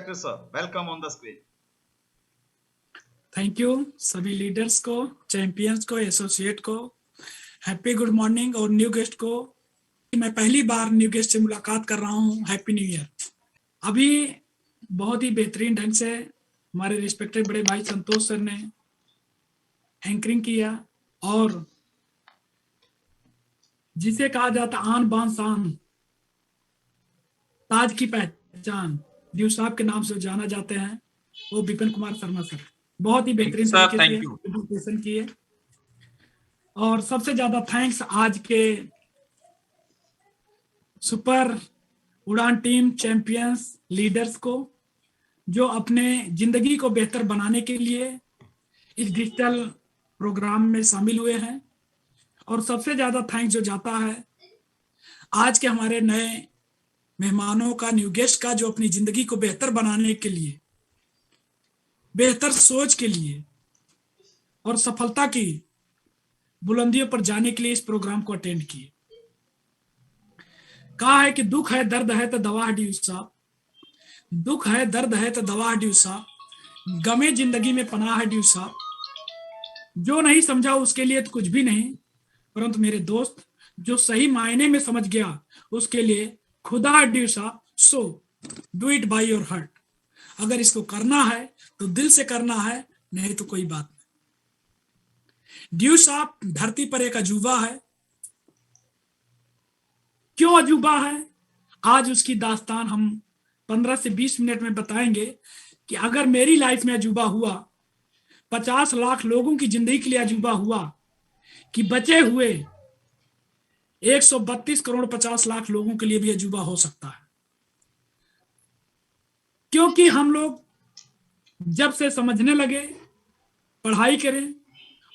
Director sir, welcome on the screen. Thank you सभी leaders को, champions को, associate को, हैप्पी गुड मॉर्निंग और न्यू गेस्ट को। मैं पहली बार न्यू गेस्ट से मुलाकात कर रहा हूँ। Happy new year. अभी बहुत ही बेहतरीन ढंग से हमारे रिस्पेक्टेड बड़े भाई संतोष सर ने एंकरिंग किया और जिसे कहा जाता आन बान शान, ताज की पहचान, ड्यू साहब के नाम से जाना जाते हैं, वो विपिन कुमार शर्मा सर बहुत ही बेहतरीन तरीके से प्रेजेंटेशन किए। और सबसे ज्यादा थैंक्स आज के सुपर उड़ान टीम चैंपियंस लीडर्स को, जो अपने जिंदगी को बेहतर बनाने के लिए इस डिजिटल प्रोग्राम में शामिल हुए हैं। और सबसे ज्यादा थैंक्स जो जाता है आज के हमारे नए मेहमानों का, न्यू गेस्ट का, जो अपनी जिंदगी को बेहतर बनाने के लिए, बेहतर सोच के लिए और सफलता की बुलंदियों पर जाने के लिए इस प्रोग्राम को अटेंड किए। कहा है कि दुख है दर्द है तो दवा है ड्यू साहब, दुख है दर्द है तो दवा है ड्यू साहब, गमे जिंदगी में पनाह है ड्यू साहब। जो नहीं समझा उसके लिए तो कुछ भी नहीं, परंतु मेरे दोस्त जो सही मायने में समझ गया उसके लिए खुदा है ड्यू साहब। So do it by your heart. अगर इसको करना है तो दिल से करना है, नहीं तो कोई बात नहीं। ड्यू साहब धरती पर एक अजूबा है। क्यों अजूबा है, आज उसकी दास्तान हम 15 से 20 मिनट में बताएंगे कि अगर मेरी लाइफ में अजूबा हुआ, 50 लाख लोगों की जिंदगी के लिए अजूबा हुआ, कि बचे हुए 132 करोड़ 50 लाख लोगों के लिए भी अजूबा हो सकता है। क्योंकि हम लोग जब से समझने लगे, पढ़ाई करें,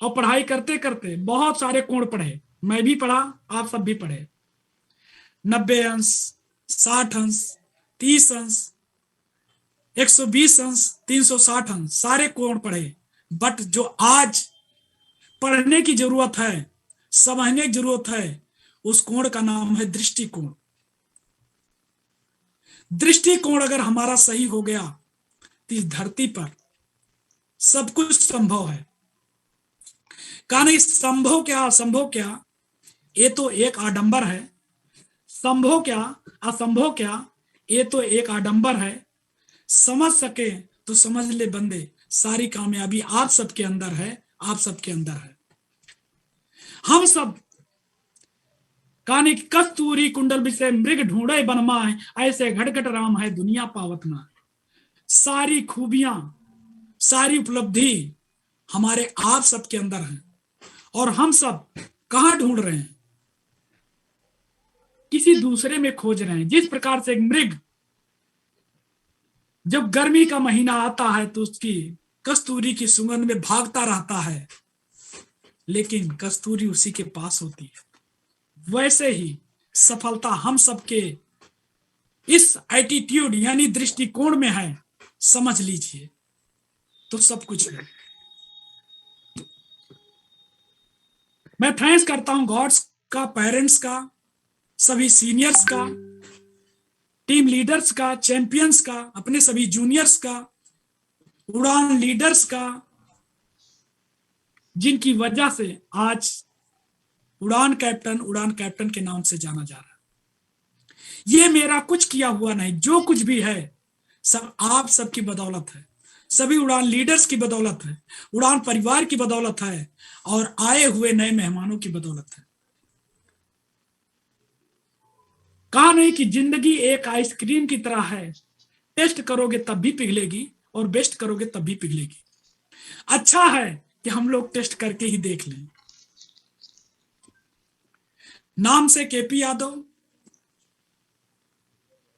और पढ़ाई करते करते बहुत सारे कोण पढ़े, मैं भी पढ़ा, आप सब भी पढ़े, 90 अंश, 60 अंश, 30 अंश, 120 अंश, 360 अंश, सारे कोण पढ़े। बट जो आज पढ़ने की जरूरत है, समझने की जरूरत है, उस कोण का नाम है दृष्टिकोण। दृष्टिकोण अगर हमारा सही हो गया तो इस धरती पर सब कुछ संभव है। कहा नहीं संभव क्या असंभव क्या, ये तो एक आडंबर है। संभव क्या असंभव क्या, ये तो एक आडंबर है। समझ सके तो समझ ले बंदे, सारी कामयाबी आप सबके अंदर है, आप सबके अंदर है। हम सब कानी कस्तूरी कुंडल विषय मृग ढूंढे बनमाए, ऐसे घटघट राम है दुनिया पावत ना। सारी खूबियां, सारी उपलब्धि हमारे आप सबके अंदर है, और हम सब कहां ढूंढ रहे हैं, किसी दूसरे में खोज रहे हैं। जिस प्रकार से एक मृग जब गर्मी का महीना आता है तो उसकी कस्तूरी की सुगंध में भागता रहता है, लेकिन कस्तूरी उसी के पास होती है। वैसे ही सफलता हम सबके इस एटीट्यूड यानी दृष्टिकोण में है। समझ लीजिए तो सब कुछ है। मैं थैंक्स करता हूं गॉड्स का, पेरेंट्स का, सभी सीनियर्स का, टीम लीडर्स का, चैंपियंस का, अपने सभी जूनियर्स का, उड़ान लीडर्स का, जिनकी वजह से आज उड़ान कैप्टन के नाम से जाना जा रहा है। ये मेरा कुछ किया हुआ नहीं, जो कुछ भी है सब आप सबकी बदौलत है, सभी उड़ान लीडर्स की बदौलत है, उड़ान परिवार की बदौलत है, और आए हुए नए मेहमानों की बदौलत है। कहा नहीं कि जिंदगी एक आइसक्रीम की तरह है, टेस्ट करोगे तब भी पिघलेगी और बेस्ट करोगे तब भी पिघलेगी। अच्छा है कि हम लोग टेस्ट करके ही देख लें। नाम से केपी यादव,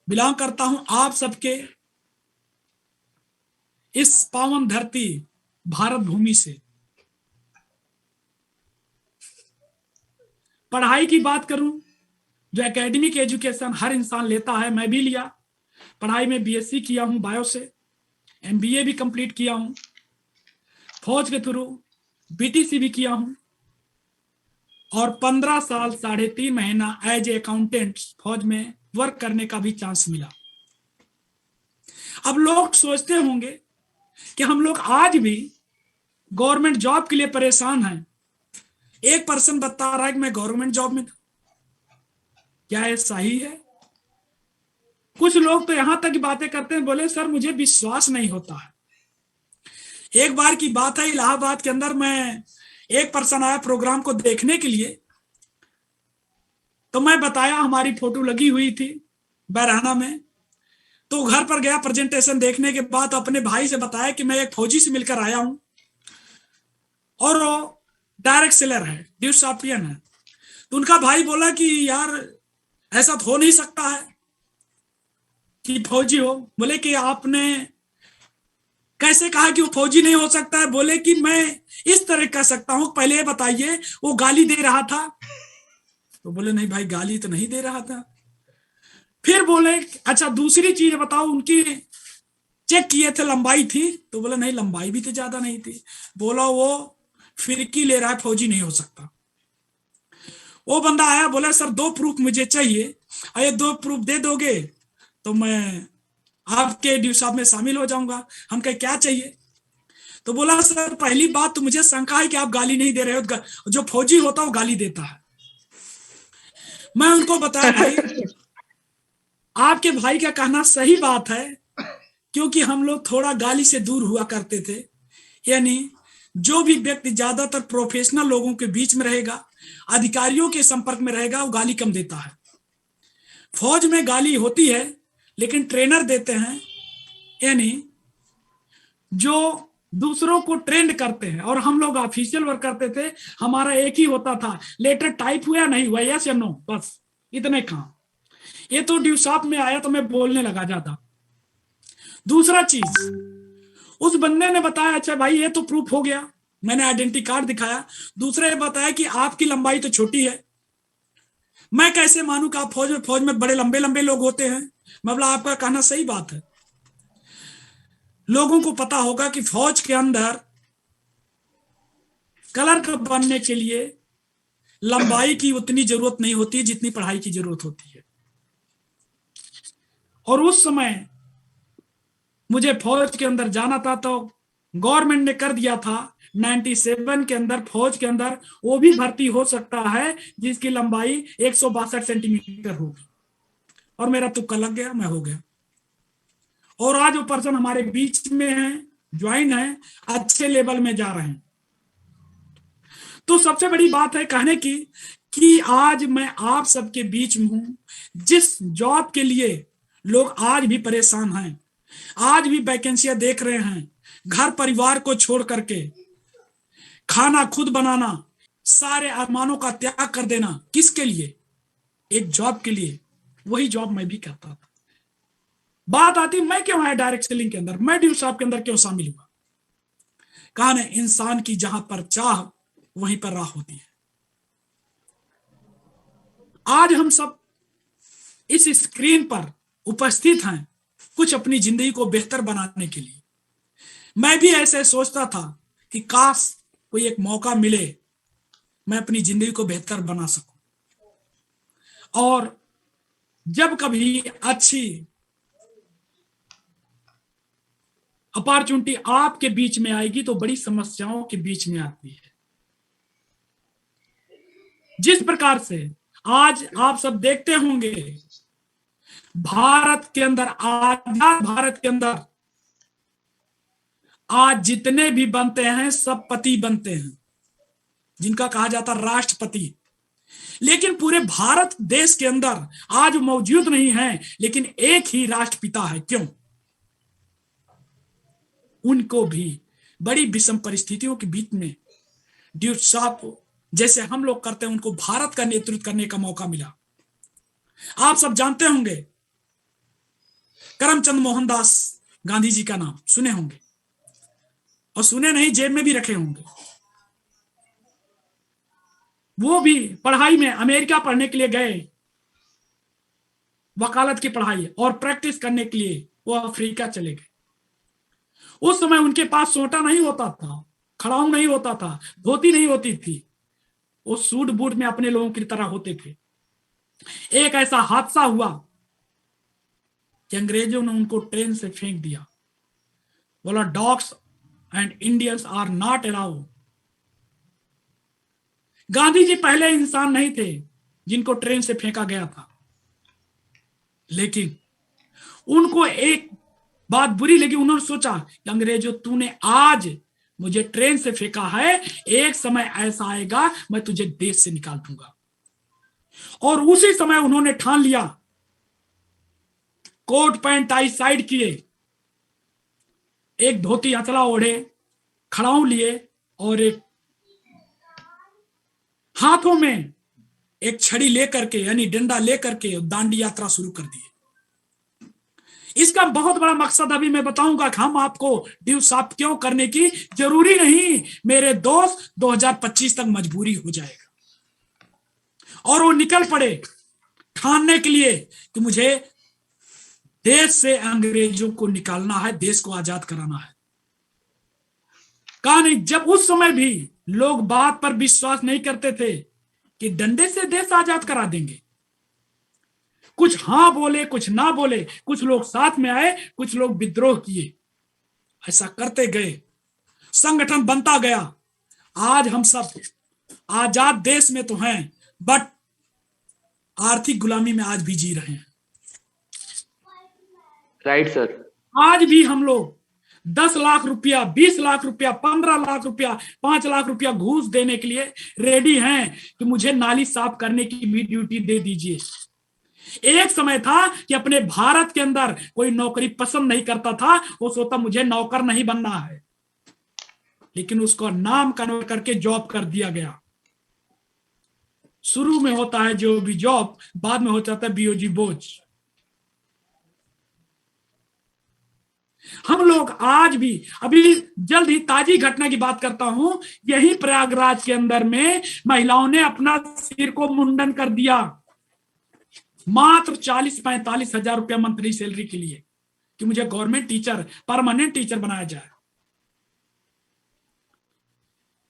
बिलोंग करता हूं आप सबके इस पावन धरती भारत भूमि से। पढ़ाई की बात करूं, जो एकेडमिक एजुकेशन हर इंसान लेता है, मैं भी लिया। पढ़ाई में बीएससी किया हूं बायो से, एमबीए भी कंप्लीट किया हूं, फौज के थ्रू बीटीसी भी किया हूं, और 15 साल 3.5 महीना एज ए अकाउंटेंट फौज में वर्क करने का भी चांस मिला। अब लोग सोचते होंगे कि हम लोग आज भी गवर्नमेंट जॉब के लिए परेशान हैं। एक पर्सन बता रहा है कि मैं गवर्नमेंट जॉब में था, क्या ये सही है? कुछ लोग तो यहां तक बातें करते हैं, बोले सर मुझे विश्वास नहीं होता है। एक बार की बात है, इलाहाबाद के अंदर मैं एक पर्सन आया प्रोग्राम को देखने के लिए, तो मैं बताया हमारी फोटो लगी हुई थी बैराना में, तो घर पर गया प्रेजेंटेशन देखने के बाद अपने भाई से बताया कि मैं एक फौजी से मिलकर आया हूं और वो डायरेक्ट सेलर है, ड्यूस चैंपियन है। तो उनका भाई बोला कि यार ऐसा तो हो नहीं सकता है कि फौजी हो। बोले कि आपने कैसे कहा कि वो फौजी नहीं हो सकता है? बोले कि मैं इस तरह कह सकता हूं, पहले ये बताइए वो गाली दे रहा था? तो बोले नहीं भाई गाली तो नहीं दे रहा था। फिर बोले अच्छा दूसरी चीज बताओ, उनकी चेक किए थे लंबाई थी? तो बोले नहीं लंबाई भी तो ज्यादा नहीं थी। बोला वो फिरकी ले रहा है, फौजी नहीं हो सकता। वो बंदा आया, बोला सर 2 प्रूफ मुझे चाहिए, अरे 2 प्रूफ दे दोगे तो मैं आपके ड्यूसाब में शामिल हो जाऊंगा। हम कहे क्या चाहिए? तो बोला सर पहली बात तो मुझे शंका है कि आप गाली नहीं दे रहे हो, जो फौजी होता है वो गाली देता है। मैं उनको बताया भाई आपके भाई का कहना सही बात है, क्योंकि हम लोग थोड़ा गाली से दूर हुआ करते थे। यानी जो भी व्यक्ति ज्यादातर प्रोफेशनल लोगों के बीच में रहेगा, अधिकारियों के संपर्क में रहेगा, वो गाली कम देता है। फौज में गाली होती है लेकिन ट्रेनर देते हैं, यानी जो दूसरों को ट्रेंड करते हैं। और हम लोग ऑफिशियल वर्क करते थे, हमारा एक ही होता था, लेटर टाइप हुआ नहीं हुआ, यस या नो, बस इतने काम। ये तो ड्यूसाप में आया तो मैं बोलने लगा ज्यादा। दूसरा चीज, उस बंदे ने बताया अच्छा भाई ये तो प्रूफ हो गया, मैंने आइडेंटिटी कार्ड दिखाया। दूसरे ने बताया कि आपकी लंबाई तो छोटी है। मैं कैसे मानूं कि आप फौज में बड़े लंबे लंबे लोग होते हैं? मतलब आपका कहना सही बात है। लोगों को पता होगा कि फौज के अंदर क्लर्क बनने के लिए लंबाई की उतनी जरूरत नहीं होती जितनी पढ़ाई की जरूरत होती है। और उस समय मुझे फौज के अंदर जाना था, तो गवर्नमेंट ने कर दिया था 97 के अंदर फौज के अंदर वो भी भर्ती हो सकता है जिसकी लंबाई 162 सेंटीमीटर होगी। और मेरा तुक्का लग गया, मैं हो गया। और आज वो पर्सन हमारे बीच में है, ज्वाइन है, अच्छे लेवल में जा रहे हैं। तो सबसे बड़ी बात है कहने की कि आज मैं आप सबके बीच में हूं। जिस जॉब के लिए लोग आज भी परेशान हैं, आज भी वैकेंसियां देख रहे हैं, घर परिवार को छोड़ करके खाना खुद बनाना, सारे अरमानों का त्याग कर देना, किसके लिए? एक जॉब के लिए। वही जॉब मैं भी करता था। बात आती मैं क्यों आया डायरेक्ट सेलिंग के अंदर, मैं ड्यूसाप के अंदर क्यों शामिल हुआ? कहा ना इंसान की जहां पर चाह वहीं पर राह होती है। आज हम सब इस स्क्रीन पर उपस्थित हैं कुछ अपनी जिंदगी को बेहतर बनाने के लिए। मैं भी ऐसे सोचता था कि काश कोई एक मौका मिले, मैं अपनी जिंदगी को बेहतर बना सकूं। और जब कभी अच्छी अपॉर्चुनिटी आपके बीच में आएगी तो बड़ी समस्याओं के बीच में आती है। जिस प्रकार से आज आप सब देखते होंगे भारत के अंदर, आजाद भारत के अंदर आज जितने भी बनते हैं सब पति बनते हैं, जिनका कहा जाता राष्ट्रपति। लेकिन पूरे भारत देश के अंदर आज मौजूद नहीं है, लेकिन एक ही राष्ट्रपिता है। क्यों? उनको भी बड़ी विषम परिस्थितियों के बीच में ड्यूट साहब जैसे हम लोग करते हैं, उनको भारत का नेतृत्व करने का मौका मिला। आप सब जानते होंगे करमचंद मोहनदास गांधी जी का नाम सुने होंगे, और सुने नहीं जेब में भी रखे होंगे। वो भी पढ़ाई में अमेरिका पढ़ने के लिए गए, वकालत की पढ़ाई और प्रैक्टिस करने के लिए वो अफ्रीका चले गए। उस समय उनके पास सोटा नहीं होता था, खड़ाऊ नहीं होता था, धोती नहीं होती थी, वो सूट बूट में अपने लोगों की तरह होते थे। एक ऐसा हादसा हुआ कि अंग्रेजों ने उनको ट्रेन से फेंक दिया। बोला dogs and Indians are not allowed. Gandhi ji पहले इंसान नहीं थे जिनको ट्रेन से फेंका गया था, लेकिन उनको एक बात बुरी लगी। उन्होंने सोचा कि अंग्रेजों तूने आज मुझे ट्रेन से फेंका है, एक समय ऐसा आएगा मैं तुझे देश से निकाल दूंगा। और उसी समय उन्होंने ठान लिया, कोट पैंट टाई साइड किए, एक धोती अचला ओढ़े, खड़ाऊ लिए और एक हाथों में एक छड़ी लेकर के यानी डंडा लेकर के दांडी यात्रा शुरू कर दी। इसका बहुत बड़ा मकसद अभी मैं बताऊंगा कि हम आपको ड्यू साफ क्यों करने की जरूरी नहीं मेरे दोस्त, 2025 तक मजबूरी हो जाएगा। और वो निकल पड़े ठानने के लिए कि मुझे देश से अंग्रेजों को निकालना है, देश को आजाद कराना है। कहा नहीं, जब उस समय भी लोग बात पर विश्वास नहीं करते थे कि डंडे से देश आजाद करा देंगे। कुछ हाँ बोले, कुछ ना बोले, कुछ लोग साथ में आए, कुछ लोग विद्रोह किए। ऐसा करते गए, संगठन बनता गया। आज हम सब आजाद देश में तो हैं, बट आर्थिक गुलामी में आज भी जी रहे हैं। Right sir. आज भी हम लोग 10 लाख रुपया, 20 लाख रुपया, 15 लाख रुपया, 5 लाख रुपया घूस देने के लिए रेडी हैं कि मुझे नाली साफ करने की भी ड्यूटी दे दीजिए। एक समय था कि अपने भारत के अंदर कोई नौकरी पसंद नहीं करता था, वो सोचता मुझे नौकर नहीं बनना है, लेकिन उसको नाम कन्वर्ट करके जॉब कर दिया गया। शुरू में होता है जो भी जॉब, बाद में हो जाता है बीओजी बोझ। हम लोग आज भी, अभी जल्द ही ताजी घटना की बात करता हूं, यही प्रयागराज के अंदर में महिलाओं ने अपना सिर को मुंडन कर दिया, मात्र 40-45 हजार रुपया मंथली सैलरी के लिए कि मुझे गवर्नमेंट टीचर, परमानेंट टीचर बनाया जाए।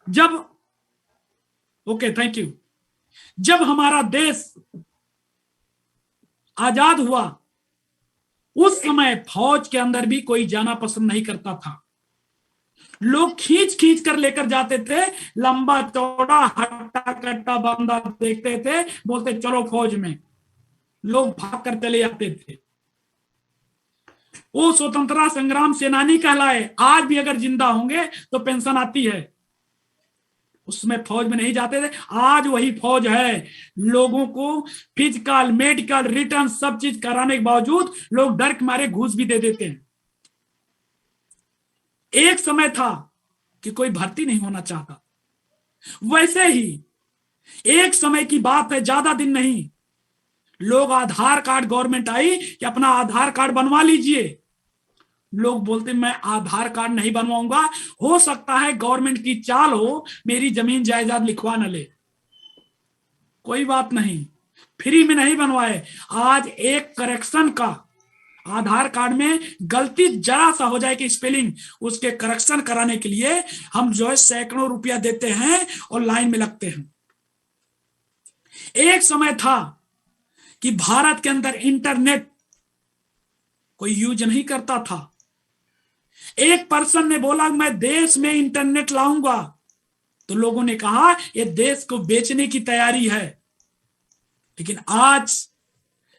जब ओके थैंक यू, जब हमारा देश आजाद हुआ उस समय फौज के अंदर भी कोई जाना पसंद नहीं करता था। लोग खींच खींच कर लेकर जाते थे, लंबा चौड़ा हट्टा कट्टा बंदा देखते थे, बोलते चलो फौज में, लोग भाग कर चले जाते थे। वो स्वतंत्रता संग्राम सेनानी कहलाए, आज भी अगर जिंदा होंगे तो पेंशन आती है। उसमें फौज में नहीं जाते थे, आज वही फौज है। लोगों को फिजिकल, मेडिकल, रिटर्न सब चीज कराने के बावजूद लोग डर के मारे घूस भी दे देते हैं। एक समय था कि कोई भर्ती नहीं होना चाहता, वैसे ही एक समय की बात है, ज्यादा दिन नहीं, लोग आधार कार्ड, गवर्नमेंट आई कि अपना आधार कार्ड बनवा लीजिए। लोग बोलते मैं आधार कार्ड नहीं बनवाऊंगा, हो सकता है गवर्नमेंट की चाल हो, मेरी जमीन जायदाद लिखवा न ले। कोई बात नहीं, फ्री में नहीं बनवाए। आज एक करेक्शन का, आधार कार्ड में गलती जरा सा हो जाए कि स्पेलिंग, उसके करेक्शन कराने के लिए हम जो है सैकड़ों रुपया देते हैं और लाइन में लगते हैं। एक समय था कि भारत के अंदर इंटरनेट कोई यूज नहीं करता था। एक पर्सन ने बोला मैं देश में इंटरनेट लाऊंगा, तो लोगों ने कहा ये देश को बेचने की तैयारी है। लेकिन आज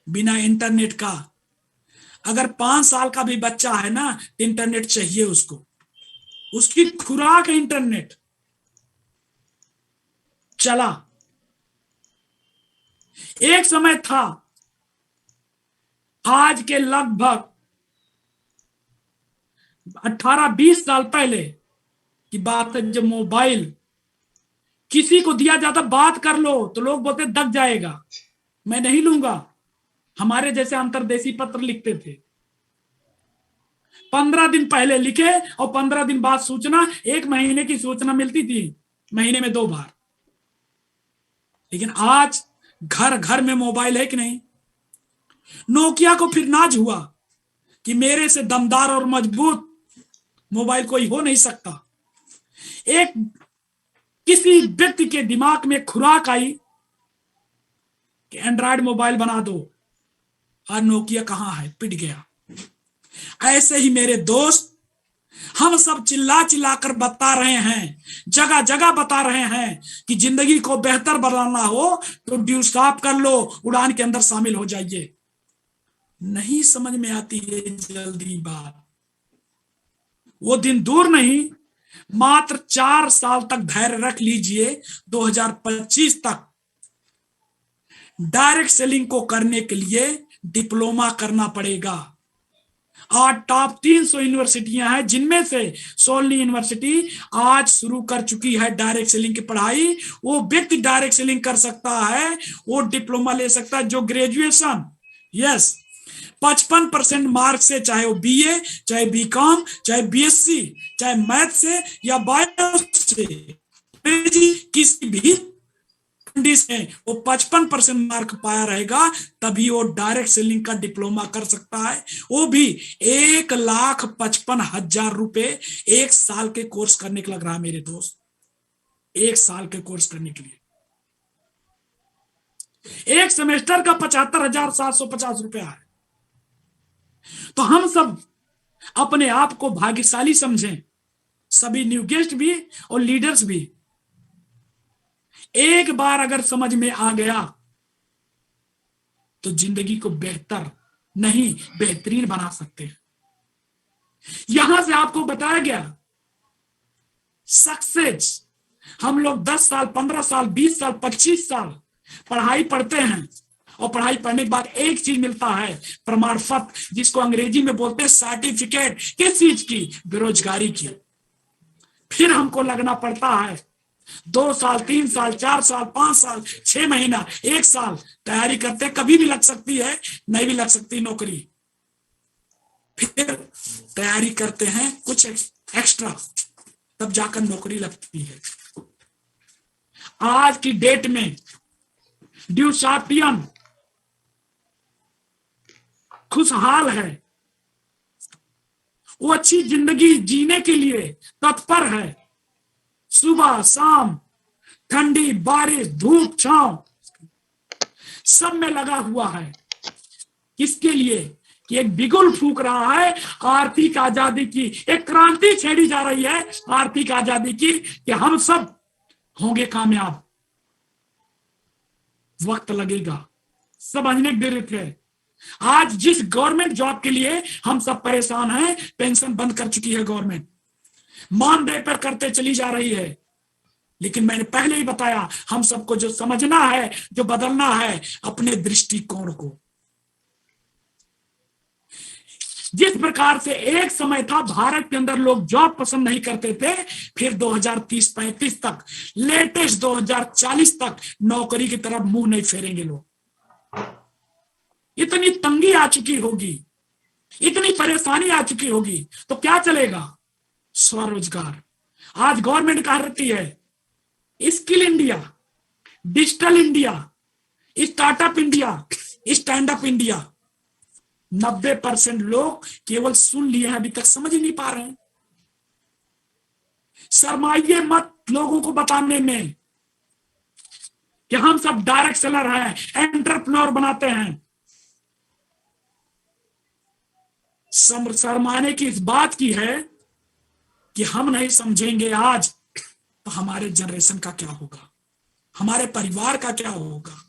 बिना इंटरनेट का, अगर 5 साल का भी बच्चा है ना, इंटरनेट चाहिए उसको, उसकी खुराक है इंटरनेट। चला, एक समय था, आज के लगभग 18-20 साल पहले की बात है, जब मोबाइल किसी को दिया जाता, बात कर लो तो लोग बोलते दब जाएगा, मैं नहीं लूंगा। हमारे जैसे अंतरदेशी पत्र लिखते थे, 15 दिन पहले लिखे और 15 दिन बाद सूचना, 1 महीने की सूचना मिलती थी, महीने में 2 बार। लेकिन आज घर घर में मोबाइल है कि नहीं। नोकिया को फिर नाज हुआ कि मेरे से दमदार और मजबूत मोबाइल कोई हो नहीं सकता। एक किसी व्यक्ति के दिमाग में खुराक आई कि एंड्रॉयड मोबाइल बना दो, और नोकिया कहाँ है, पिट गया। ऐसे ही मेरे दोस्त, हम सब चिल्ला चिल्ला कर बता रहे हैं, जगह जगह बता रहे हैं कि जिंदगी को बेहतर बनाना हो तो ड्यू स्टॉप कर लो, उड़ान के अंदर शामिल हो जाइए। नहीं समझ में आती है जल्दी बात। वो दिन दूर नहीं, मात्र 4 साल तक धैर्य रख लीजिए, 2025 तक डायरेक्ट सेलिंग को करने के लिए डिप्लोमा करना पड़ेगा। आज टॉप 300 यूनिवर्सिटियां हैं, जिनमें से सोलनी यूनिवर्सिटी आज शुरू कर चुकी है डायरेक्ट सेलिंग की पढ़ाई। वो व्यक्ति डायरेक्ट सेलिंग कर सकता है, वो डिप्लोमा ले सकता है जो ग्रेजुएशन, यस, 55% मार्क से, चाहे वो बीए, चाहे बीकॉम, चाहे बीएससी, चाहे मैथ से या बायो से, किसी भी कंडीशन वो 55% मार्क पाया रहेगा, तभी वो डायरेक्ट सेलिंग का डिप्लोमा कर सकता है। वो भी 1,55,000 रुपए 1 साल के कोर्स करने के लग रहा है मेरे दोस्त। 1 साल के कोर्स करने के लिए एक सेमेस्टर का 75,750 रुपया है। तो हम सब अपने आप को भाग्यशाली समझें, सभी न्यू गेस्ट भी और लीडर्स भी। एक बार अगर समझ में आ गया तो जिंदगी को बेहतर नहीं बेहतरीन बना सकते हैं। यहां से आपको बताया गया सक्सेस, हम लोग 10 साल, 15 साल, 20 साल, 25 साल पढ़ाई पढ़ते हैं, और पढ़ाई पढ़ने के बाद एक चीज मिलता है, प्रमाण पत्र, जिसको अंग्रेजी में बोलते हैं सर्टिफिकेट। किस चीज की? बेरोजगारी की। फिर हमको लगना पड़ता है 2 साल, 3 साल, 4 साल, 5 साल, 6 महीना, 1 साल तैयारी करते। कभी भी लग सकती है, नहीं भी लग सकती नौकरी। फिर तैयारी करते हैं कुछ एक्स्ट्रा, तब जाकर नौकरी लगती है। आज की डेट में ड्यू चैंपियन खुशहाल है, वो अच्छी जिंदगी जीने के लिए तत्पर है। सुबह शाम, ठंडी बारिश, धूप छांव, सब में लगा हुआ है। किसके लिए? कि एक बिगुल फूंक रहा है आर्थिक आजादी की, एक क्रांति छेड़ी जा रही है आर्थिक आजादी की, कि हम सब होंगे कामयाब। वक्त लगेगा, समझने की जरूरत है। आज जिस गवर्नमेंट जॉब के लिए हम सब परेशान हैं, पेंशन बंद कर चुकी है गवर्नमेंट, मानदेय पर करते चली जा रही है। लेकिन मैंने पहले ही बताया, हम सबको जो समझना है, जो बदलना है, अपने दृष्टिकोण को। जिस प्रकार से एक समय था भारत के अंदर लोग जॉब पसंद नहीं करते थे, फिर 2030-35 तक, लेटेस्ट 2040 तक नौकरी की तरफ मुंह नहीं फेरेंगे लोग। इतनी तंगी आ चुकी होगी, इतनी परेशानी आ चुकी होगी, तो क्या चलेगा? स्वरोजगार। आज गवर्नमेंट कह रही है skill India, digital India, startup India, stand up India. 90% लोग केवल सुन लिए हैं, अभी तक समझ ही नहीं पा रहे हैं। शर्माइए मत लोगों को बताने में कि हम सब डायरेक्ट सेलर हैं, एंटरप्रेन्योर बनाते हैं। शर्माने की इस बात की है कि हम नहीं समझेंगे आज, तो हमारे जनरेशन का क्या होगा, हमारे परिवार का क्या होगा।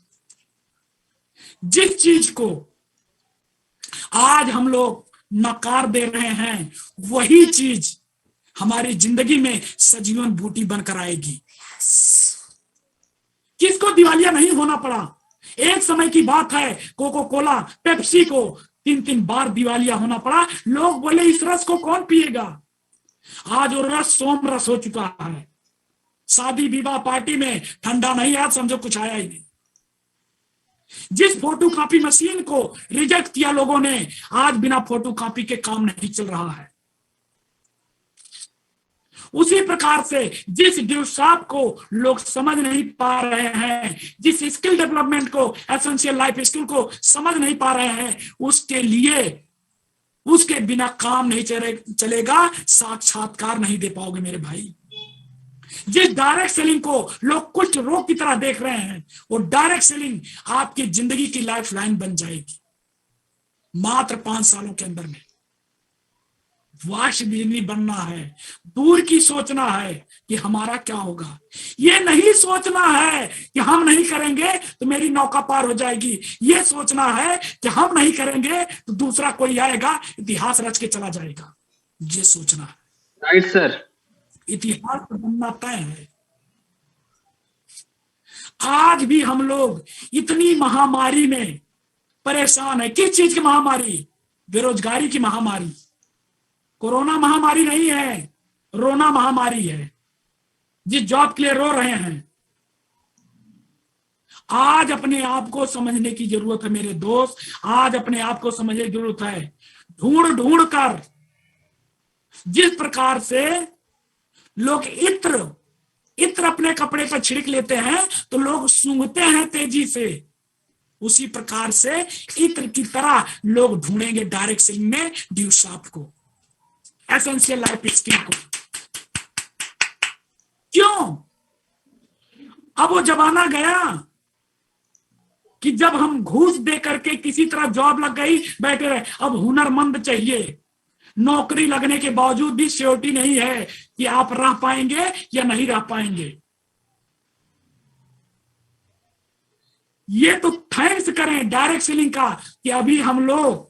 जिस चीज को आज हम लोग नकार दे रहे हैं, वही चीज हमारी जिंदगी में सजीवन बूटी बनकर आएगी। किसको दिवालिया नहीं होना पड़ा? एक समय की बात है, कोको कोला, पेप्सी को 3-3 बार दिवालिया होना पड़ा। लोग बोले इस रस को कौन पिएगा? आज वो रस सोम रस हो चुका है। शादी विवाह पार्टी में ठंडा नहीं, आज समझो कुछ आया ही नहीं। जिस फोटो कॉपी मशीन को रिजेक्ट किया लोगों ने, आज बिना फोटो कॉपी के काम नहीं चल रहा है। उसी प्रकार से जिस ड्यूसाप को लोग समझ नहीं पा रहे हैं, जिस स्किल डेवलपमेंट को, एसेंशियल लाइफ स्किल को समझ नहीं पा रहे हैं, उसके लिए, उसके बिना काम नहीं चलेगा, साक्षात्कार नहीं दे पाओगे मेरे भाई। जिस डायरेक्ट सेलिंग को लोग कुछ रोग की तरह देख रहे हैं, वो डायरेक्ट सेलिंग आपकी जिंदगी की लाइफ लाइन बन जाएगी। मात्र 5 सालों के अंदर में। वाश बिजली बनना है, दूर की सोचना है कि हमारा क्या होगा। ये नहीं सोचना है कि हम नहीं करेंगे तो मेरी नौका पार हो जाएगी। ये सोचना है कि हम नहीं करेंगे तो दूसरा कोई आएगा, इतिहास रच के चला जाएगा। ये सोचना है। Right sir. इतिहास बनना तय है। आज भी हम लोग इतनी महामारी में परेशान है। किस चीज की महामारी? बेरोजगारी की महामारी। कोरोना महामारी नहीं है, रोना महामारी है। जिस जॉब के लिए रो रहे हैं, आज अपने आप को समझने की जरूरत है मेरे दोस्त। आज अपने आप को समझने की जरूरत है। ढूंढ ढूंढ कर जिस प्रकार से लोग इत्र इत्र अपने कपड़े पर छिड़क लेते हैं तो लोग सूंघते हैं तेजी से, उसी प्रकार से इत्र की तरह लोग ढूंढेंगे डायरेक्ट सेलिंग में ड्यू शाफ्ट को, एसेंशियल लाइफ स्किल को। क्यों? अब वो जमाना गया कि जब हम घूस दे करके किसी तरह जॉब लग गई, बैठे रहे। अब हुनरमंद चाहिए। नौकरी लगने के बावजूद भी श्योरिटी नहीं है कि आप रह पाएंगे या नहीं रह पाएंगे। ये तो थैंक्स करें डायरेक्ट सेलिंग का कि अभी हम लोग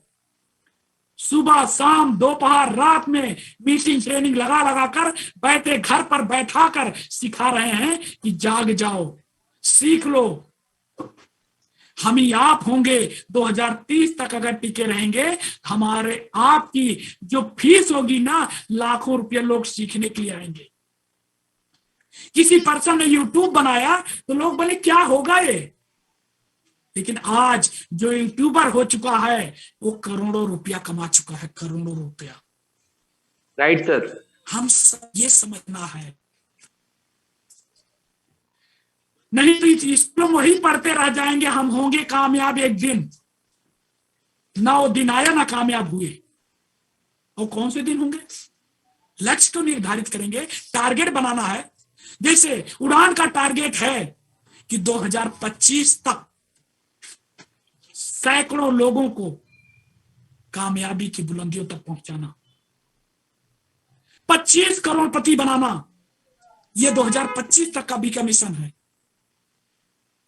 सुबह शाम दोपहर रात में मीटिंग ट्रेनिंग लगा लगा कर बैठे घर पर बैठा कर सिखा रहे हैं कि जाग जाओ, सीख लो। हम ही आप होंगे 2030 तक अगर टिके रहेंगे, हमारे आपकी जो फीस होगी ना, लाखों रुपये लोग सीखने के लिए आएंगे। किसी पर्सन ने यूट्यूब बनाया तो लोग बोले क्या होगा ये, लेकिन आज जो यूट्यूबर हो चुका है वो करोड़ों रुपया कमा चुका है, करोड़ों रुपया। Right sir. हम सब ये समझना है, नहीं तो स्कूलों में वही पढ़ते रह जाएंगे हम होंगे कामयाब एक दिन। ना वो दिन आया ना कामयाब हुए। और कौन से दिन होंगे? लक्ष्य को निर्धारित करेंगे, टारगेट बनाना है। जैसे उड़ान का टारगेट है कि 2025 तक सैकड़ों लोगों को कामयाबी की बुलंदियों तक पहुंचाना, 25 करोड़पति बनाना, यह 2025 तक का भी का मिशन है।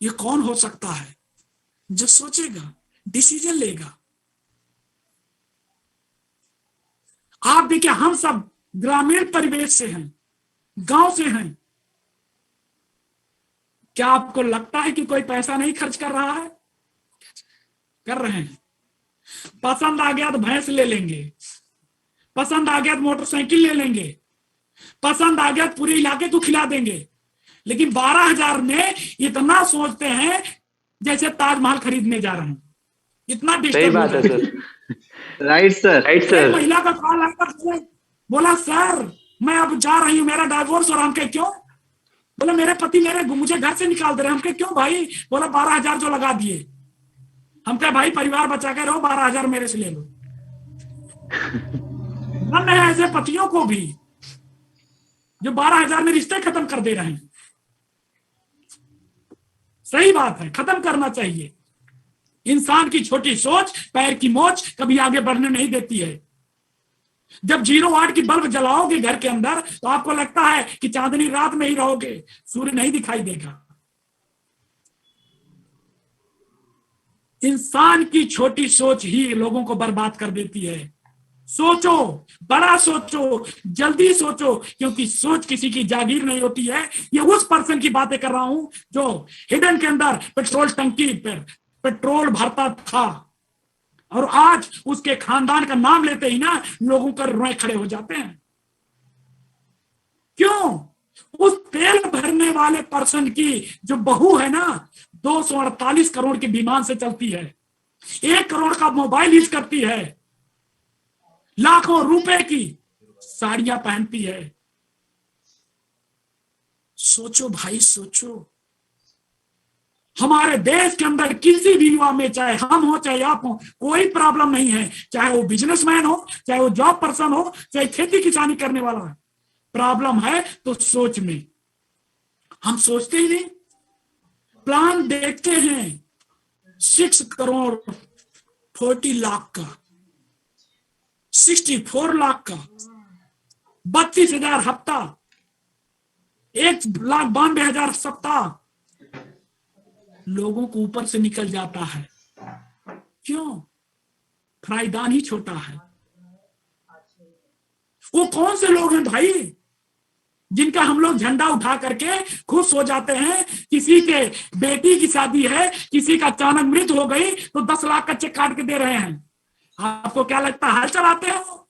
ये कौन हो सकता है? जो सोचेगा, डिसीजन लेगा। आप देखिए, हम सब ग्रामीण परिवेश से हैं, गांव से हैं। क्या आपको लगता है कि कोई पैसा नहीं खर्च कर रहा है? कर रहे हैं। पसंद आ गया तो भैंस ले लेंगे, पसंद आ गया तो मोटरसाइकिल ले लेंगे, पसंद आ गया तो पूरे इलाके को खिला देंगे। लेकिन 12,000 में इतना सोचते हैं जैसे ताजमहल खरीदने जा रहे हैं। इतना सही बात है sir. Right sir, right sir. महिला का कॉल आया, बोला सर मैं अब जा रही हूँ, मेरा डाइवोर्स। और हम कहे क्यों? बोला मेरे पति मुझे घर से निकाल दे रहे हैं। हम कहे क्यों भाई? बोला 12,000 जो लगा दिए। हम कहे भाई परिवार बचा के रहो, 12,000 मेरे से ले लो। मन है ऐसे पतियों को भी जो 12,000 में रिश्ते खत्म कर दे रहे हैं। सही बात है, खत्म करना चाहिए। इंसान की छोटी सोच पैर की मोच कभी आगे बढ़ने नहीं देती है। जब 0 वाट की बल्ब जलाओगे घर के अंदर तो आपको लगता है कि चांदनी रात में ही रहोगे, सूर्य नहीं दिखाई देगा। इंसान की छोटी सोच ही लोगों को बर्बाद कर देती है। सोचो, बड़ा सोचो, जल्दी सोचो, क्योंकि सोच किसी की जागीर नहीं होती है। ये उस पर्सन की बातें कर रहा हूं जो हिडन के अंदर पेट्रोल टंकी पर पेट्रोल भरता था और आज उसके खानदान का नाम लेते ही ना लोगों का रोए खड़े हो जाते हैं। क्यों? उस तेल भरने वाले पर्सन की जो बहू है ना, 248 करोड़ के विमान से चलती है, 1 करोड़ का मोबाइल यूज करती है, लाखों रुपए की साड़ियां पहनती है। सोचो भाई, सोचो। हमारे देश के अंदर किसी भी युवा में, चाहे हम हो चाहे आप हो, कोई प्रॉब्लम नहीं है। चाहे वो बिजनेसमैन हो, चाहे वो जॉब पर्सन हो, चाहे खेती किसानी करने वाला है। प्रॉब्लम है तो सोच में। हम सोचते ही नहीं। प्लान देखते हैं 6 करोड़ 40 लाख का, 64 लाख का, 32,000 हफ्ता, 1,92,000 सप्ताह लोगों को ऊपर से निकल जाता है। क्यों? फ्राइदान ही छोटा है। वो कौन से लोग हैं भाई जिनका हम लोग झंडा उठा करके खुश हो जाते हैं? किसी के बेटी की शादी है, किसी का अचानक मृत्यु हो गई तो 10 लाख का चेक काट के दे रहे हैं। आपको क्या लगता है हल चलाते हो?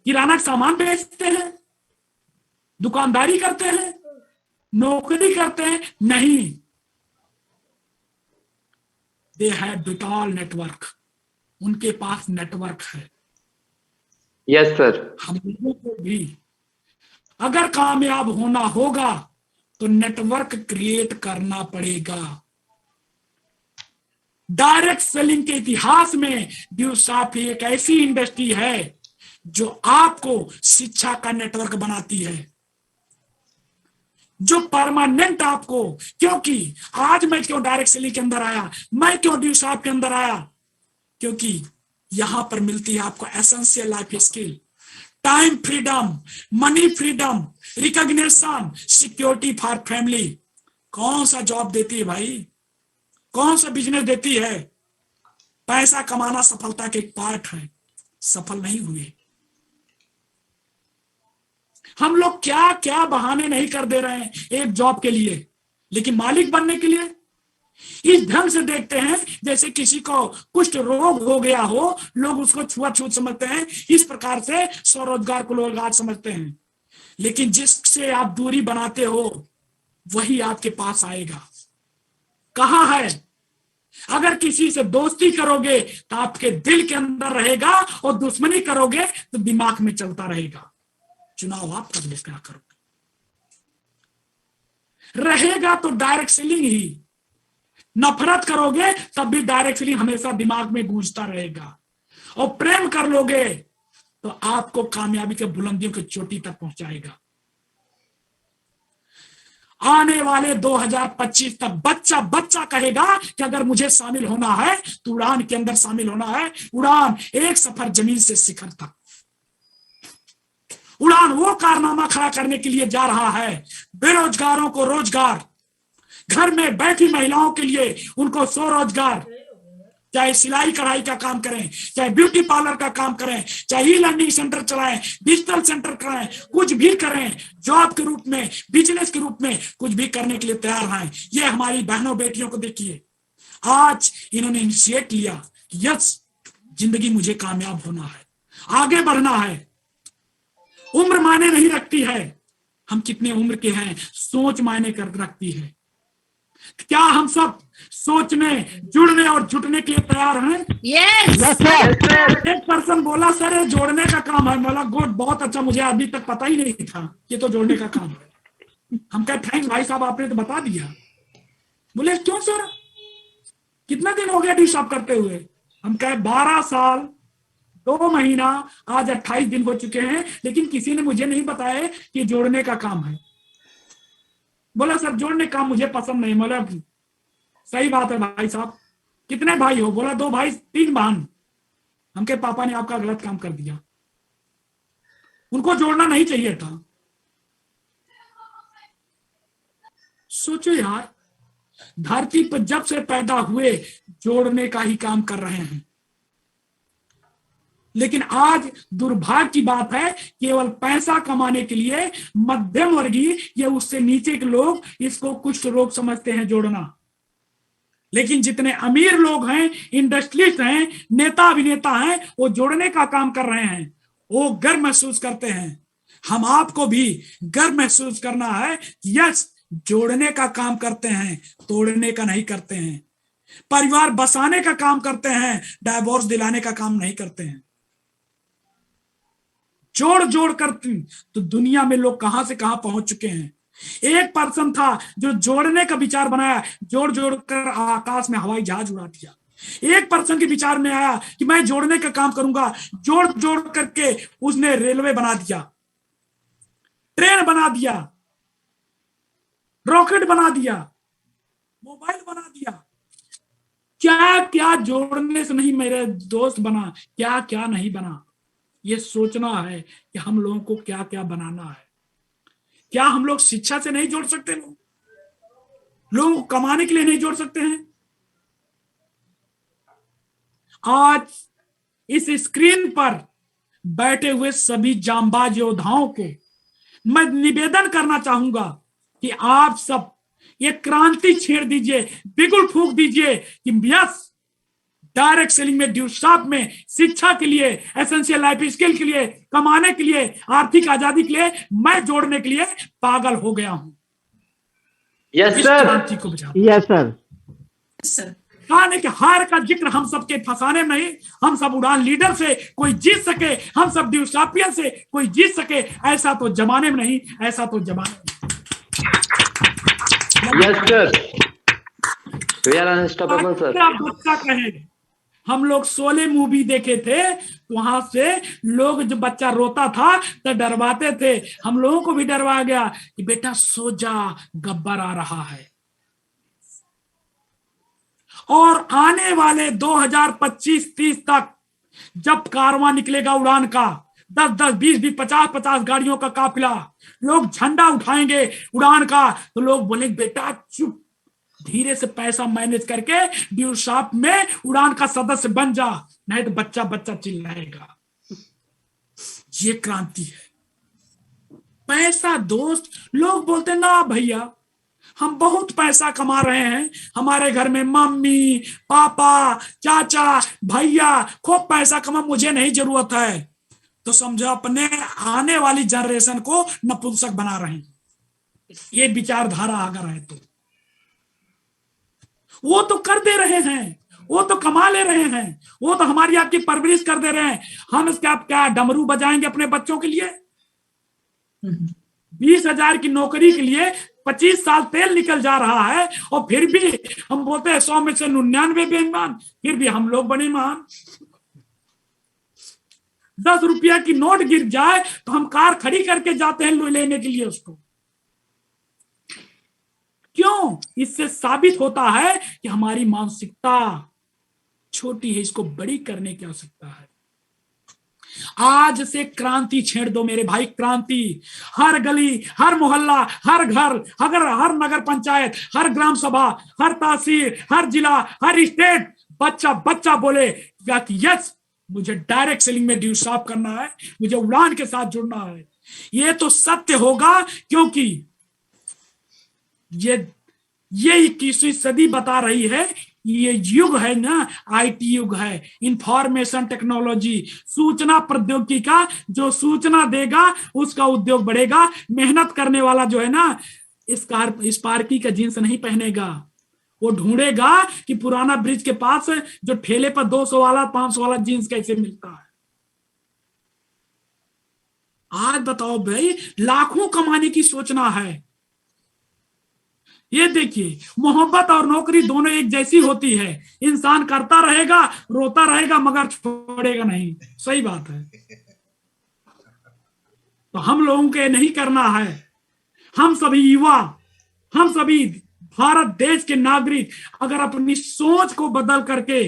किराना का सामान बेचते हैं, दुकानदारी करते हैं, नौकरी करते हैं? नहीं, दे हैव टोटल नेटवर्क, उनके पास नेटवर्क है। Yes sir. हम लोगों को भी अगर कामयाब होना होगा तो नेटवर्क क्रिएट करना पड़ेगा। डायरेक्ट सेलिंग के इतिहास में ड्यूसाफी एक ऐसी इंडस्ट्री है जो आपको शिक्षा का नेटवर्क बनाती है, जो परमानेंट आपको। क्योंकि आज मैं क्यों डायरेक्ट सेलिंग के अंदर आया, मैं क्यों ड्यूसाफ के अंदर आया? क्योंकि यहां पर मिलती है आपको essential life skill, time freedom, money freedom, recognition, security for family. कौन सा जॉब देती है भाई? कौन सा बिजनेस देती है? पैसा कमाना सफलता के एक पार्ट है, सफल नहीं हुए। हम लोग क्या क्या बहाने नहीं कर दे रहे हैं एक जॉब के लिए, लेकिन मालिक बनने के लिए इस ढंग से देखते हैं जैसे किसी को कुष्ठ रोग हो गया हो, लोग उसको छुआछूत समझते हैं। इस प्रकार से स्वरोजगार को लोग आज समझते हैं। लेकिन जिससे आप दूरी बनाते हो वही आपके पास आएगा। कहां है? अगर किसी से दोस्ती करोगे तो आपके दिल के अंदर रहेगा, और दुश्मनी करोगे तो दिमाग में चलता रहेगा। चुनाव आप कर लो, क्या करोगे? रहेगा तो डायरेक्ट सेलिंग ही, नफरत करोगे तब भी डायरेक्ट सेलिंग हमेशा दिमाग में गूंजता रहेगा, और प्रेम कर लोगे तो आपको कामयाबी के बुलंदियों की चोटी तक पहुंचाएगा। आने वाले 2025 तक बच्चा बच्चा कहेगा कि अगर मुझे शामिल होना है तो उड़ान के अंदर शामिल होना है। उड़ान एक सफर जमीन से शिखर तक। उड़ान वो कारनामा खड़ा करने के लिए जा रहा है, बेरोजगारों को रोजगार, घर में बैठी महिलाओं के लिए उनको स्वरोजगार, चाहे सिलाई कढ़ाई का काम करें, चाहे ब्यूटी पार्लर का काम करें, चाहे ई लर्निंग सेंटर चलाएं, डिजिटल सेंटर कराएं, कुछ भी करें, जॉब के रूप में, बिजनेस के रूप में कुछ भी करने के लिए तैयार हैं। ये हमारी बहनों बेटियों को देखिए, आज इन्होंने इनिशिएट लिया कि यस, जिंदगी मुझे कामयाब होना है, आगे बढ़ना है। उम्र मायने नहीं रखती है, हम कितने उम्र के हैं, सोच मायने कर रखती है। क्या हम सब सोचने, जुड़ने और जुटने के लिए तैयार हैं? यस एक पर्सन बोला सर ये जोड़ने का काम है। बोला गुड, बहुत अच्छा, मुझे अभी तक पता ही नहीं था ये तो जोड़ने का काम है। हम कहे थैंक्स भाई साहब, आपने तो बता दिया। बोले क्यों सर, कितना दिन हो गया ड्यूसाफ करते हुए? हम कहे 12 साल 2 महीना, आज 28 दिन हो चुके हैं, लेकिन किसी ने मुझे नहीं बताया कि जोड़ने का काम है। बोला सर जोड़ने का मुझे पसंद नहीं। बोला सही बात है भाई साहब, कितने भाई हो? बोला 2 भाई 3 बहन। हमके पापा ने आपका गलत काम कर दिया, उनको जोड़ना नहीं चाहिए था। सोचो यार, धरती पर जब से पैदा हुए जोड़ने का ही काम कर रहे हैं, लेकिन आज दुर्भाग्य की बात है केवल पैसा कमाने के लिए मध्यम वर्गीय या उससे नीचे के लोग इसको कुछ लोग समझते हैं जोड़ना। लेकिन जितने अमीर लोग हैं, इंडस्ट्रियलिस्ट हैं, नेता अभिनेता हैं, वो जोड़ने का काम कर रहे हैं, वो गर्व महसूस करते हैं। हम आपको भी गर्व महसूस करना है, यस, जोड़ने का काम करते हैं, तोड़ने का नहीं करते हैं। परिवार बसाने का काम करते हैं, डाइवोर्स दिलाने का काम नहीं करते हैं। जोड़ जोड़ कर तो दुनिया में लोग कहां से कहां पहुंच चुके हैं। एक पर्सन था जो जोड़ने का विचार बनाया, जोड़ जोड़ कर आकाश में हवाई जहाज उड़ा दिया। एक पर्सन के विचार में आया कि मैं जोड़ने का काम करूंगा, जोड़ जोड़ करके उसने रेलवे बना दिया, ट्रेन बना दिया, रॉकेट बना दिया, मोबाइल बना दिया। क्या क्या जोड़ने से नहीं मेरे दोस्त बना, क्या क्या नहीं बना। ये सोचना है कि हम लोगों को क्या क्या बनाना है। क्या हम लोग शिक्षा से नहीं जोड़ सकते? लोगों को कमाने के लिए नहीं जोड़ सकते हैं? आज इस स्क्रीन पर बैठे हुए सभी जांबाज योद्धाओं को मैं निवेदन करना चाहूंगा कि आप सब ये क्रांति छेड़ दीजिए, बिगुल फूंक दीजिए कि यस, डायरेक्ट सेलिंग में, ड्यू शॉप में, शिक्षा के लिए, एसेंशियल लाइफ स्किल के लिए, कमाने के लिए, आर्थिक आजादी के लिए मैं जोड़ने के लिए पागल हो गया हूं। यस इस सर। क्रांति को बचाओ। Yes sir. सर खाने के हार का जिक्र हम सबके फंसाने में नहीं। हम सब उड़ान लीडर से कोई जीत सके, हम सब ड्यूसापियन से कोई जीत सके, ऐसा तो जमाने में नहीं, ऐसा तो जमाने में। Yes sir, we are unstoppable sir. क्या बच्चा कहे, हम लोग 16 मूवी देखे थे, वहां से लोग जो बच्चा रोता था तो डरवाते थे, हम लोगों को भी डरवाया गया कि बेटा सो जा, गब्बर आ रहा है। और आने वाले 2025-30 तक जब कारवां निकलेगा उड़ान का, 10-10, 20-20, 50-50 गाड़ियों का काफिला, लोग झंडा उठाएंगे उड़ान का, तो लोग बोलेंगे बेटा चुप, धीरे से पैसा मैनेज करके ड्यू शॉप में उड़ान का सदस्य बन जा, नहीं तो बच्चा बच्चा चिल्लाएगा। ये क्रांति है। पैसा दोस्त, लोग बोलते ना भैया हम बहुत पैसा कमा रहे हैं, हमारे घर में मम्मी पापा चाचा भैया खूब पैसा कमा, मुझे नहीं जरूरत है। तो समझो अपने आने वाली जनरेशन को नपुंसक बना रहे हैं। ये विचारधारा अगर है तो वो तो कर दे रहे हैं, वो तो कमा ले रहे हैं, वो तो हमारी आपकी परवरिश कर दे रहे हैं। हम इसका क्या डमरू बजाएंगे अपने बच्चों के लिए? 20,000 की नौकरी के लिए 25 साल तेल निकल जा रहा है, और फिर भी हम बोलते हैं 100 में से 99 बेईमान, फिर भी हम लोग बने महान। 10 रुपया की नोट गिर जाए तो हम कार खड़ी करके जाते हैं लेने के लिए उसको। क्यों? इससे साबित होता है कि हमारी मानसिकता छोटी है, इसको बड़ी करने की आवश्यकता है। आज से क्रांति छेड़ दो मेरे भाई, क्रांति। हर गली, हर मोहल्ला, हर घर, हर नगर पंचायत, हर ग्राम सभा, हर तहसील, हर जिला, हर स्टेट, बच्चा बच्चा बोले कि यस, मुझे डायरेक्ट सेलिंग में ड्यू शॉप करना है, मुझे उड़ान के साथ जुड़ना है। ये तो सत्य होगा, क्योंकि ये 21वीं सदी बता रही है, ये युग है ना, आईटी युग है, इंफॉर्मेशन टेक्नोलॉजी, सूचना प्रौद्योगिकी का। जो सूचना देगा उसका उद्योग बढ़ेगा। मेहनत करने वाला जो है ना, स्पार्की का जींस नहीं पहनेगा, वो ढूंढेगा कि पुराना ब्रिज के पास जो ठेले पर 200 वाला 500 वाला जींस कैसे मिलता है। आज बताओ भाई, लाखों कमाने की सोचना है। ये देखिए, मोहब्बत और नौकरी दोनों एक जैसी होती है। इंसान करता रहेगा, रोता रहेगा, मगर छोड़ेगा नहीं। सही बात है। तो हम लोगों को नहीं करना है। हम सभी युवा, हम सभी भारत देश के नागरिक अगर अपनी सोच को बदल करके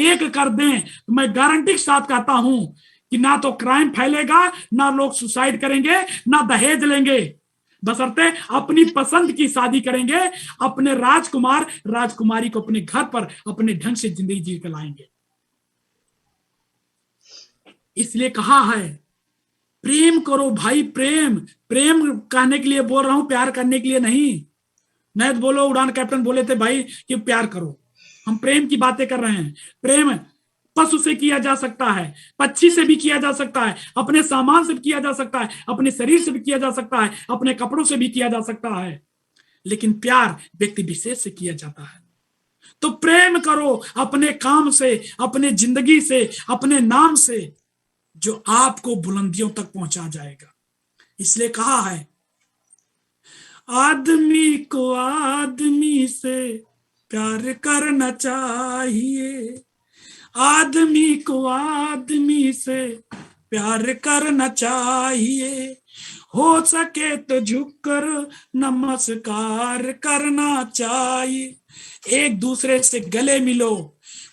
एक कर दें, तो मैं गारंटी के साथ कहता हूं कि ना तो क्राइम फैलेगा, ना लोग सुसाइड करेंगे, ना दहेज लेंगे, बशर्ते अपनी पसंद की शादी करेंगे, अपने राजकुमार राजकुमारी को अपने घर पर अपने ढंग से जिंदगी जी कर लाएंगे। इसलिए कहा है प्रेम करो भाई, प्रेम। प्रेम कहने के लिए बोल रहा हूं, प्यार करने के लिए नहीं। नहीं तो बोलो उड़ान कैप्टन बोले थे भाई कि प्यार करो, हम प्रेम की बातें कर रहे हैं। प्रेम पशु से किया जा सकता है, पक्षी से भी किया जा सकता है, अपने सामान से भी किया जा सकता है, अपने शरीर से भी किया जा सकता है, अपने कपड़ों से भी किया जा सकता है, लेकिन प्यार व्यक्ति विशेष से किया जाता है। तो प्रेम करो अपने काम से, अपने जिंदगी से, अपने नाम से, जो आपको बुलंदियों तक पहुंचा जाएगा। इसलिए कहा है आदमी को आदमी से प्यार करना चाहिए, आदमी को आदमी से प्यार करना चाहिए, हो सके तो झुककर नमस्कार करना चाहिए। एक दूसरे से गले मिलो,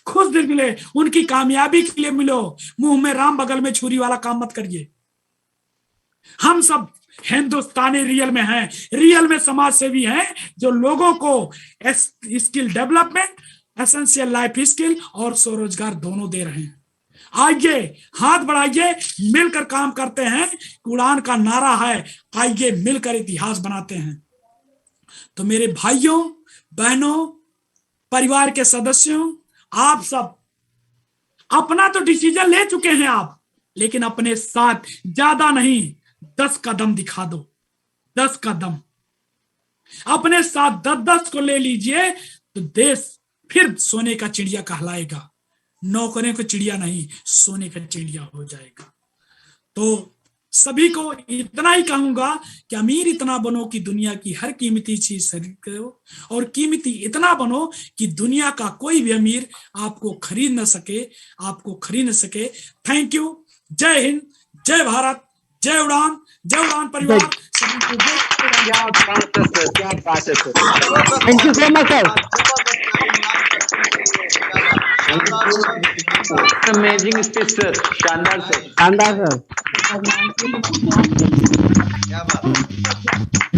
खुश दिल मिले, उनकी कामयाबी के लिए मिलो। मुंह में राम बगल में छुरी वाला काम मत करिए। हम सब हिंदुस्तानी रियल में हैं, रियल में समाज सेवी हैं, जो लोगों को skill development, essential life skill और स्वरोजगार दोनों दे रहे हैं। आइए हाथ बढ़ाइए, मिलकर काम करते हैं। उड़ान का नारा है, आइए मिलकर इतिहास बनाते हैं। तो मेरे भाइयों बहनों, परिवार के सदस्यों, आप सब अपना तो डिसीजन ले चुके हैं आप, लेकिन अपने साथ ज्यादा नहीं, 10 कदम दिखा दो। 10 कदम अपने साथ 10-10 को ले लीजिए, तो देश फिर सोने का चिड़िया कहलाएगा। नौकरों को चिड़िया नहीं, सोने का चिड़िया हो जाएगा। तो सभी को इतना ही कहूंगा कि अमीर इतना बनो कि दुनिया की हर कीमती चीज खरीद करो, और कीमती इतना बनो कि दुनिया का कोई भी अमीर आपको खरीद न सके, आपको खरीद न सके। Thank you. जय हिंद, जय भारत, जय उड़ान परिवार। सभी को क्या बात है सर, क्या बात है सर। जबरदस्त thank you so much sir. Amazing speech sir, शानदार सर, शानदार सर। क्या बात है,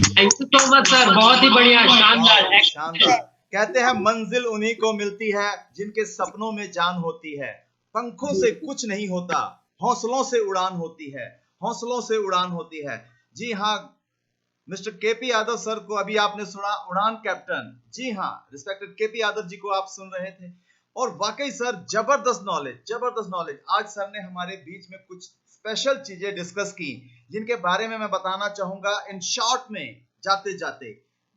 thank you so much sir, बहुत ही बढ़िया, शानदार। शानदार। कहते हैं मंजिल उन्हीं को मिलती है जिनके सपनों में जान होती है। पंखों से कुछ नहीं होता, हौसलों से उड़ान होती है, हौसलों से उड़ान होती है। जी हाँ, मिस्टर केपी यादव सर को अभी आपने सुना, उड़ान कैप्टन। जी हाँ, रिस्पेक्टेड केपी यादव जी को आप सुन रहे थे। और वाकई सर जबरदस्त नॉलेज, जबरदस्त नॉलेज। आज सर ने हमारे बीच में कुछ स्पेशल चीजें डिस्कस की, जिनके बारे में मैं बताना चाहूंगा इन शॉर्ट में। जाते जाते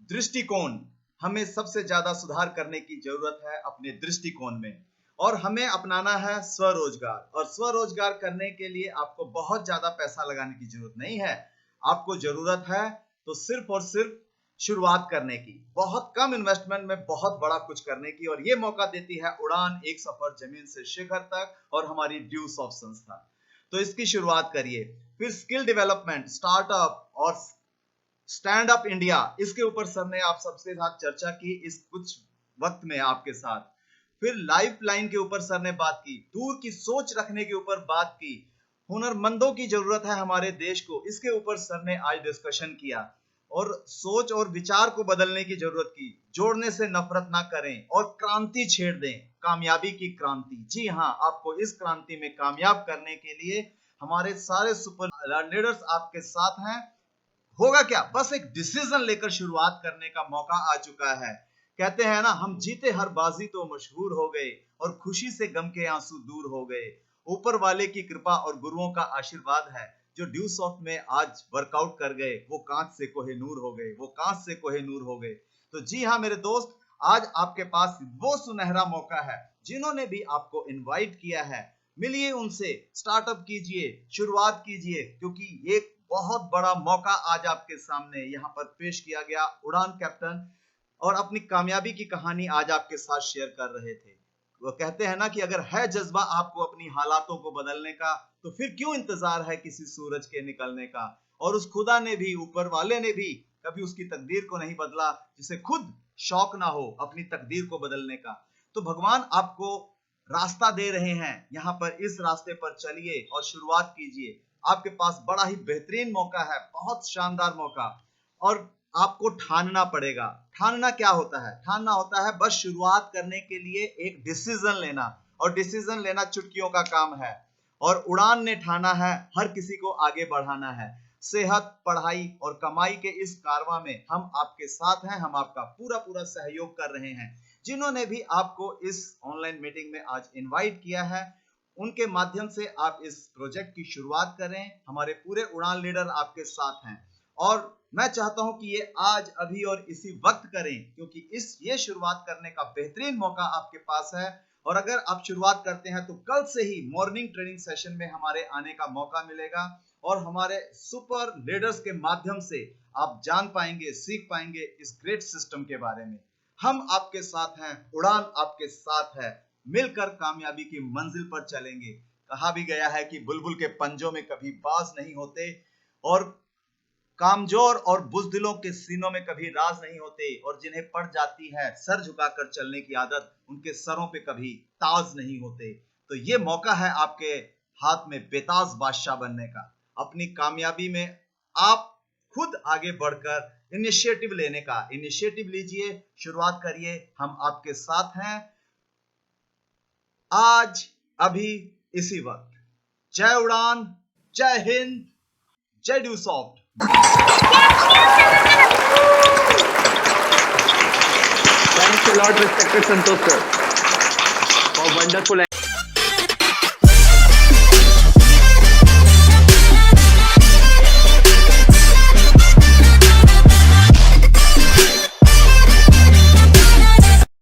दृष्टिकोण, हमें सबसे ज्यादा सुधार करने की जरूरत है अपने दृष्टिकोण में, और हमें अपनाना है स्वरोजगार। और स्वरोजगार करने के लिए आपको बहुत ज्यादा पैसा लगाने की जरूरत नहीं है। आपको जरूरत है तो सिर्फ और सिर्फ शुरुआत करने की, बहुत कम इन्वेस्टमेंट में बहुत बड़ा कुछ करने की। और ये मौका देती है उड़ान, एक सफर जमीन से शिखर तक, और हमारी ड्यू सॉफ्ट संस्था। तो इसकी शुरुआत करिए। फिर स्किल डेवलपमेंट, स्टार्टअप और स्टैंड अप इंडिया, इसके ऊपर सर ने आप सबके साथ चर्चा की इस कुछ वक्त में आपके साथ। फिर लाइफ लाइन के ऊपर सर ने बात की, दूर की सोच रखने के ऊपर बात की। हुनरमंदों की जरूरत है हमारे देश को, इसके ऊपर सर ने आज डिस्कशन किया। और सोच और विचार को बदलने की जरूरत की, जोड़ने से नफरत ना करें और क्रांति छेड़ दें, कामयाबी की क्रांति। जी हाँ, आपको इस क्रांति में कामयाब करने के लिए हमारे सारे सुपर लीडर्स आपके साथ हैं। होगा क्या, बस एक डिसीजन लेकर शुरुआत करने का मौका आ चुका है। कहते हैं ना, हम जीते हर बाजी तो मशहूर हो गए, और खुशी से गम के आंसू दूर हो गए। ऊपर वाले की कृपा और गुरुओं का आशीर्वाद है। जो ड्यू सॉफ्ट में आज वर्कआउट कर गए, वो कांच से कोहिनूर हो गए, वो कांच से कोहिनूर हो गए। तो जी हाँ मेरे दोस्त, आज आपके पास वो सुनहरा मौका है। जिन्होंने भी आपको इनवाइट किया है, मिलिए उनसे, स्टार्टअप कीजिए, शुरुआत कीजिए, क्योंकि ये बहुत बड़ा मौका आज आपके सामने यहाँ पर पेश किया गया। उड़ान कैप्टन और अपनी कामयाबी की कहानी आज आपके साथ शेयर कर रहे थे। वो कहते हैं ना कि अगर है जज्बा आपको अपनी हालातों को बदलने का, तो फिर क्यों इंतजार है किसी सूरज के निकलने का। और उस खुदा ने भी, ऊपर वाले ने भी कभी उसकी तकदीर को नहीं बदला, जिसे खुद शौक ना हो अपनी तकदीर को बदलने का। तो भगवान आपको रास्ता दे रहे हैं, यहाँ पर इस रास्ते पर चलिए और शुरुआत कीजिए। आपके पास बड़ा ही बेहतरीन मौका है, बहुत शानदार मौका। और आपको ठानना पड़ेगा। ठानना क्या होता है? ठानना होता है बस शुरुआत करने के लिए एक डिसीजन लेना, और डिसीजन लेना चुटकियों का काम है। और उड़ान ने ठाना है हर किसी को आगे बढ़ाना है। सेहत, पढ़ाई और कमाई के इस कारवां में हम आपके साथ हैं, हम आपका पूरा पूरा सहयोग कर रहे हैं। जिन्होंने भी आपको इस ऑनलाइन मीटिंग में आज इनवाइट किया है, उनके माध्यम से आप इस प्रोजेक्ट की शुरुआत करें। हमारे पूरे उड़ान लीडर आपके साथ हैं, और मैं चाहता हूं कि ये आज, अभी और इसी वक्त करें, क्योंकि ये शुरुआत करने का बेहतरीन मौका आपके पास है। और अगर आप शुरुआत करते हैं तो कल से ही मॉर्निंग ट्रेनिंग सेशन में हमारे आने का मौका मिलेगा, और हमारे सुपर लीडर्स के माध्यम से आप जान पाएंगे, सीख पाएंगे इस ग्रेट सिस्टम के बारे में। हम आपके साथ हैं, उड़ान आपके साथ है, मिलकर कामयाबी की मंजिल पर चलेंगे। कहा भी गया है कि बुलबुल के पंजों में कभी बाज नहीं होते, और कामजोर और बुज़दिलों के सीनों में कभी राज नहीं होते, और जिन्हें पड़ जाती है सर झुकाकर चलने की आदत, उनके सरों पे कभी ताज नहीं होते। तो ये मौका है आपके हाथ में बेताज बादशाह बनने का। अपनी कामयाबी में आप खुद आगे बढ़कर इनिशिएटिव लेने का। इनिशिएटिव लीजिए, शुरुआत करिए, हम आपके साथ हैं आज, अभी, इसी वक्त। जय उड़ान, जय हिंद, जय ड्यूसॉफ्ट। Thanks a lot, respected Santosh sir, for wonderful